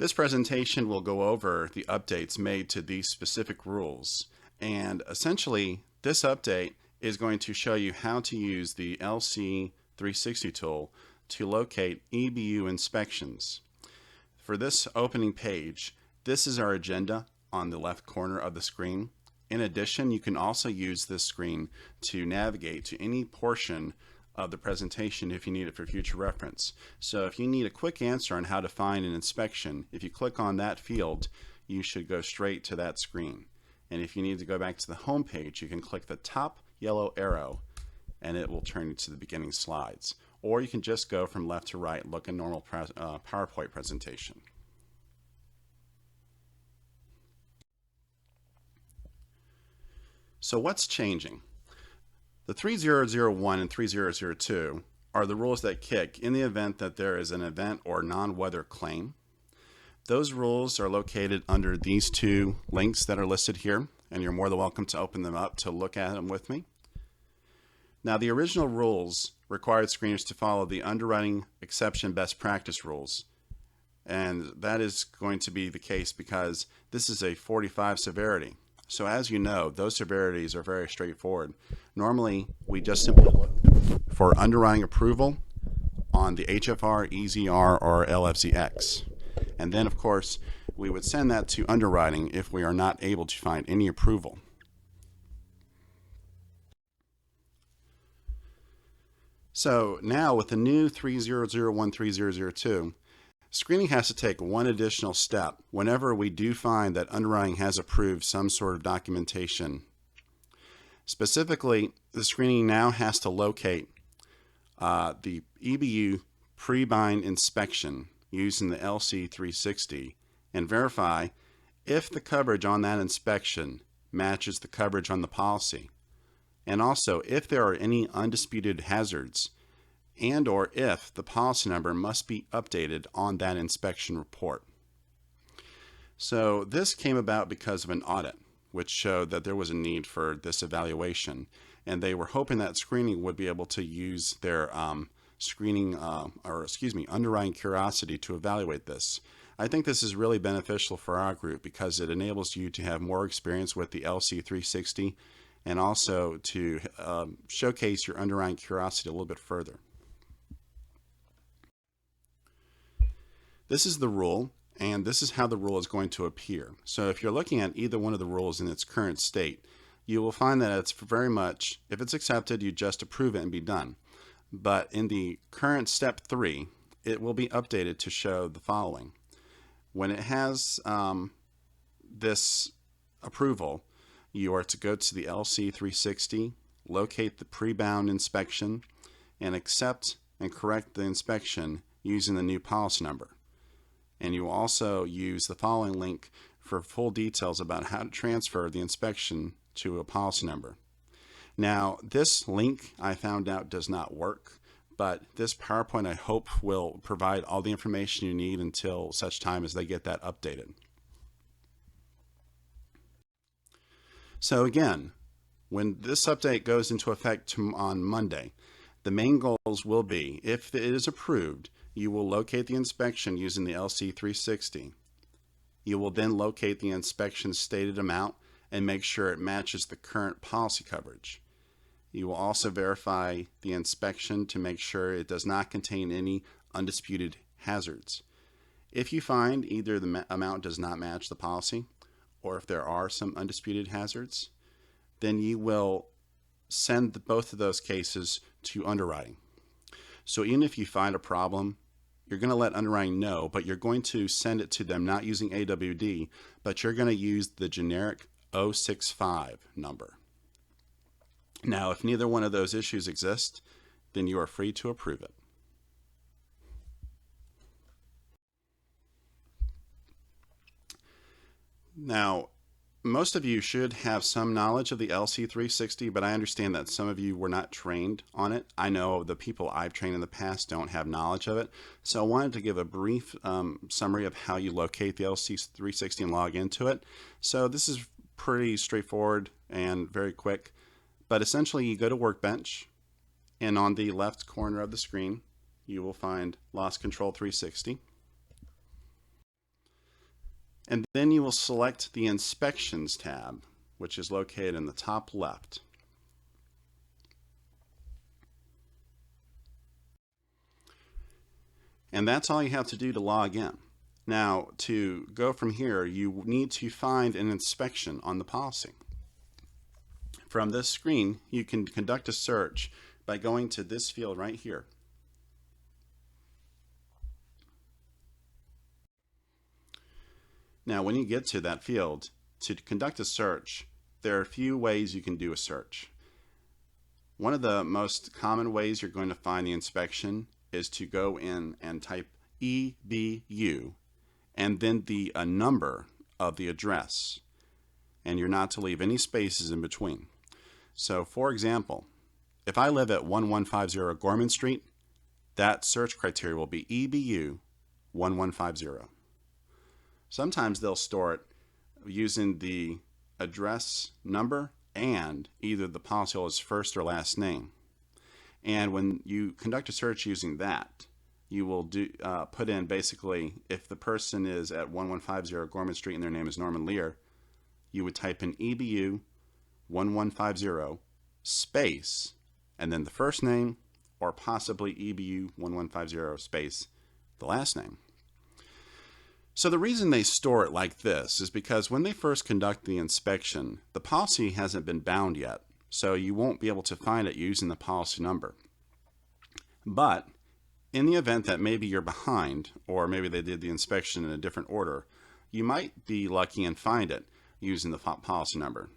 This presentation will go over the updates made to these specific rules, and essentially this update is going to show you how to use the LC360 tool to locate EBU inspections. For this opening page, this is our agenda on the left corner of the screen. In addition, you can also use this screen to navigate to any portion of the presentation if you need it for future reference. So if you need a quick answer on how to find an inspection, if you click on that field, you should go straight to that screen. And if you need to go back to the home page, you can click the top yellow arrow and it will turn you to the beginning slides. Or you can just go from left to right, look a normal PowerPoint presentation. So what's changing? The 3001 and 3002 are the rules that kick in the event that there is an event or non-weather claim. Those rules are located under these two links that are listed here, and you're more than welcome to open them up to look at them with me. Now, the original rules required screeners to follow the underwriting exception best practice rules, and that is going to be the case because this is a 45 severity. So as you know, those severities are very straightforward. Normally, we just simply look for underwriting approval on the HFR, EZR, or LFZX. And then, of course, we would send that to underwriting if we are not able to find any approval. So now with the new 3001, 3002, screening has to take one additional step whenever we do find that underwriting has approved some sort of documentation. Specifically, the screening now has to locate the EBU pre-bind inspection using the LC360 and verify if the coverage on that inspection matches the coverage on the policy, and also if there are any undisputed hazards and or if the policy number must be updated on that inspection report. So this came about because of an audit which showed that there was a need for this evaluation, and they were hoping that screening would be able to use their underwriting curiosity to evaluate this. I think this is really beneficial for our group because it enables you to have more experience with the LC360 and also to showcase your underwriting curiosity a little bit further. This is the rule, and this is how the rule is going to appear. So if you're looking at either one of the rules in its current state, you will find that it's very much, if it's accepted, you just approve it and be done. But in the current step 3, it will be updated to show the following. When it has this approval, you are to go to the LC360, locate the pre-bound inspection, and accept and correct the inspection using the new policy number. And you will also use the following link for full details about how to transfer the inspection to a policy number. Now, this link I found out does not work, but this PowerPoint I hope will provide all the information you need until such time as they get that updated. So again, when this update goes into effect on Monday, the main goals will be, if it is approved, you will locate the inspection using the LC360. You will then locate the inspection stated amount and make sure it matches the current policy coverage. You will also verify the inspection to make sure it does not contain any undisputed hazards. If you find either the amount does not match the policy or if there are some undisputed hazards, then you will send both of those cases to underwriting. So even if you find a problem, you're going to let underwriting know, but you're going to send it to them not using AWD, but you're going to use the generic 065 number. Now, if neither one of those issues exist, then you are free to approve it. Now, most of you should have some knowledge of the LC360, but I understand that some of you were not trained on it. I know the people I've trained in the past don't have knowledge of it. So I wanted to give a brief summary of how you locate the LC360 and log into it. So this is pretty straightforward and very quick, but essentially you go to Workbench, and on the left corner of the screen, you will find Loss Control 360. And then you will select the Inspections tab, which is located in the top left. And that's all you have to do to log in. Now, to go from here, you need to find an inspection on the policy. From this screen, you can conduct a search by going to this field right here. Now, when you get to that field, to conduct a search, there are a few ways you can do a search. One of the most common ways you're going to find the inspection is to go in and type EBU and then the number of the address, and you're not to leave any spaces in between. So, for example, if I live at 1150 Gorman Street, that search criteria will be EBU 1150. Sometimes they'll store it using the address number and either the policyholder's first or last name. And when you conduct a search using that, you will put in basically, if the person is at 1150 Gorman Street and their name is Norman Lear, you would type in EBU 1150 space and then the first name, or possibly EBU 1150 space the last name. So the reason they store it like this is because when they first conduct the inspection, the policy hasn't been bound yet, so you won't be able to find it using the policy number. But in the event that maybe you're behind, or maybe they did the inspection in a different order, you might be lucky and find it using the policy number.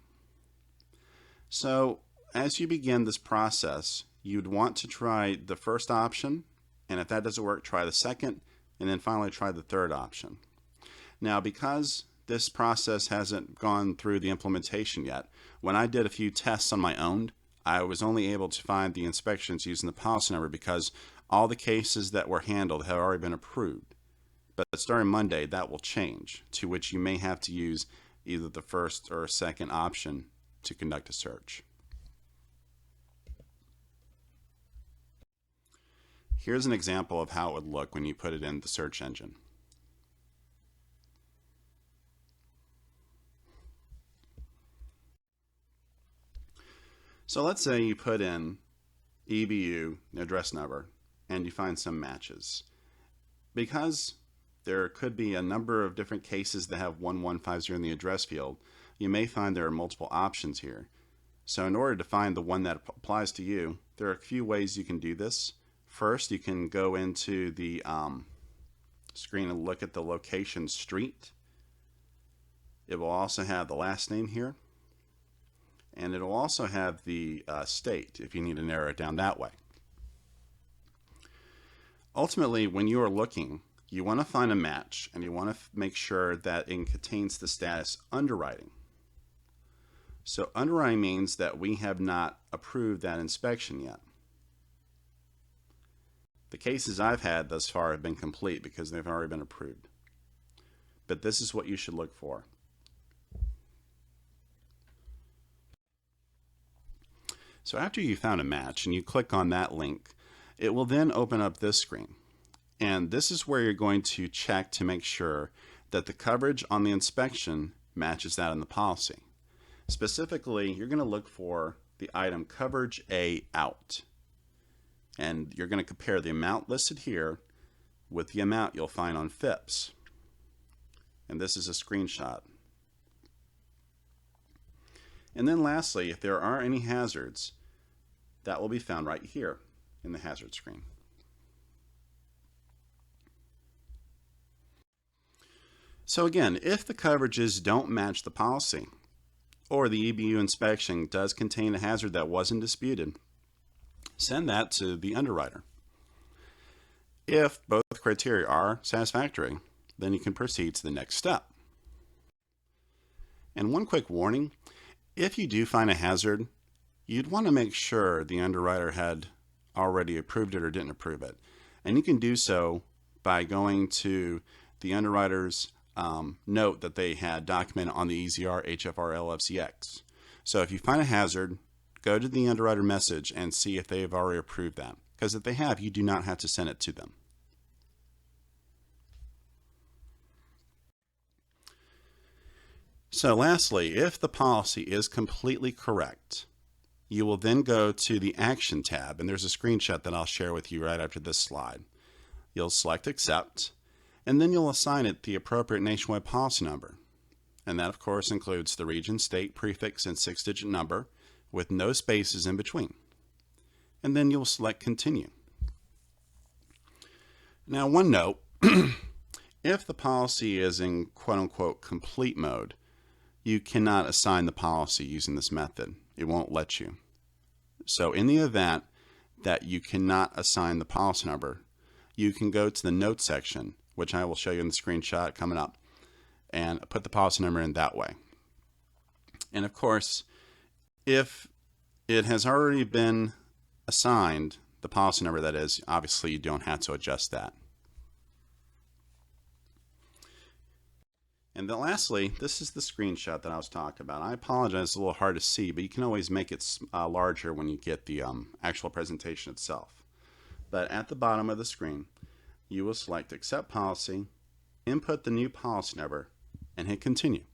So as you begin this process, you'd want to try the first option, and if that doesn't work, try the second, and then finally try the third option. Now, because this process hasn't gone through the implementation yet, when I did a few tests on my own, I was only able to find the inspections using the policy number because all the cases that were handled have already been approved. But starting Monday, that will change, to which you may have to use either the first or second option to conduct a search. Here's an example of how it would look when you put it in the search engine. So let's say you put in EBU address number and you find some matches. Because there could be a number of different cases that have 1150 in the address field, you may find there are multiple options here. So in order to find the one that applies to you, there are a few ways you can do this. First, you can go into the screen and look at the location street. It will also have the last name here. And it will also have the state if you need to narrow it down that way. Ultimately, when you are looking, you want to find a match and you want to make sure that it contains the status underwriting. So underwriting means that we have not approved that inspection yet. The cases I've had thus far have been complete because they've already been approved. But this is what you should look for. So after you found a match and you click on that link, it will then open up this screen. And this is where you're going to check to make sure that the coverage on the inspection matches that in the policy. Specifically, you're going to look for the item coverage A out. And you're going to compare the amount listed here with the amount you'll find on FIPS. And this is a screenshot. And then lastly, if there are any hazards, that will be found right here in the hazard screen. So again, if the coverages don't match the policy, or the EBU inspection does contain a hazard that wasn't disputed, send that to the underwriter. If both criteria are satisfactory, then you can proceed to the next step. And one quick warning, if you do find a hazard, you'd want to make sure the underwriter had already approved it or didn't approve it. And you can do so by going to the underwriter's note that they had documented on the EZR HFR LFCX. So if you find a hazard, go to the underwriter message and see if they've already approved that. Because if they have, you do not have to send it to them. So lastly, if the policy is completely correct, you will then go to the Action tab, and there's a screenshot that I'll share with you right after this slide. You'll select Accept, and then you'll assign it the appropriate nationwide policy number. And that, of course, includes the region, state, prefix, and 6-digit number with no spaces in between. And then you'll select Continue. Now, one note, if the policy is in quote-unquote complete mode, you cannot assign the policy using this method. It won't let you. So in the event that you cannot assign the policy number, you can go to the Notes section, which I will show you in the screenshot coming up, and put the policy number in that way. And of course, if it has already been assigned, the policy number that is, obviously you don't have to adjust that. And then lastly, this is the screenshot that I was talking about. I apologize, it's a little hard to see, but you can always make it larger when you get the actual presentation itself. But at the bottom of the screen, you will select Accept Policy, input the new policy number, and hit Continue.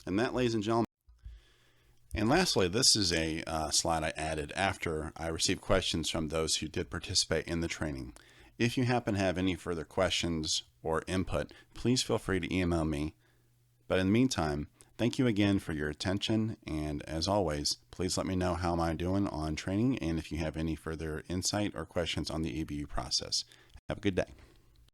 And that, ladies and gentlemen. And lastly, this is a slide I added after I received questions from those who did participate in the training. If you happen to have any further questions or input, please feel free to email me. But in the meantime, thank you again for your attention, and as always, please let me know how I'm doing on training and if you have any further insight or questions on the EBU process. Have a good day.